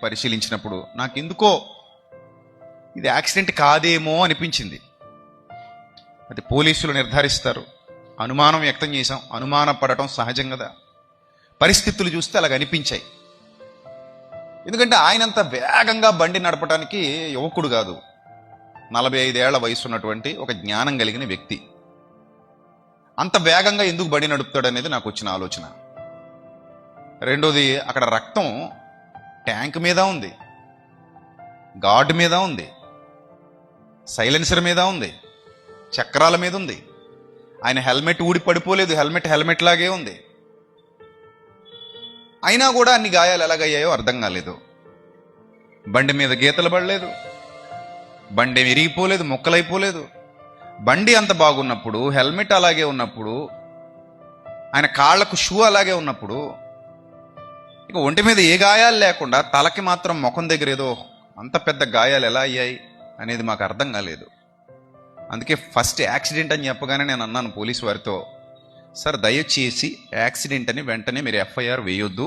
పరిశీలించినప్పుడు నాకెందుకో ఇది యాక్సిడెంట్ కాదేమో అనిపించింది. అది పోలీసులు నిర్ధారిస్తారు. అనుమానం వ్యక్తం చేశాం, అనుమాన పడటం సహజం కదా. పరిస్థితులు చూస్తే అలాగ అనిపించాయి. ఎందుకంటే ఆయనంత వేగంగా బండి నడపడానికి యువకుడు కాదు, 45 ఏళ్ల వయసు ఉన్నటువంటి ఒక జ్ఞానం కలిగిన వ్యక్తి. అంత వేగంగా ఎందుకు బండి నడుపుతాడు అనేది నాకు వచ్చిన ఆలోచన. రెండోది, అక్కడ రక్తం ట్యాంక్ మీద ఉంది, గార్డ్ మీద ఉంది, సైలెన్సర్ మీద ఉంది, చక్రాల మీద ఉంది. ఆయన హెల్మెట్ ఊడి పడిపోలేదు, హెల్మెట్ లాగే ఉంది. అయినా కూడా అన్ని గాయాలు ఎలాగయ్యాయో అర్థం కాలేదు. బండి మీద గీతలు పడలేదు, బండి విరిగిపోలేదు, ముక్కలైపోలేదు. బండి అంత బాగున్నప్పుడు, హెల్మెట్ అలాగే ఉన్నప్పుడు, ఆయన కాళ్లకు షూ అలాగే ఉన్నప్పుడు, ఇక ఒంటి మీద ఏ గాయాలు లేకుండా తలకి మాత్రం ముఖం దగ్గర ఏదో అంత పెద్ద గాయాలు ఎలా అయ్యాయి అనేది మాకు అర్థం కాలేదు. అందుకే ఫస్ట్ యాక్సిడెంట్ అని చెప్పగానే నేను అన్నాను పోలీసు వారితో, సార్ దయచేసి యాక్సిడెంట్ అని వెంటనే మీరు ఎఫ్ఐఆర్ వేయొద్దు,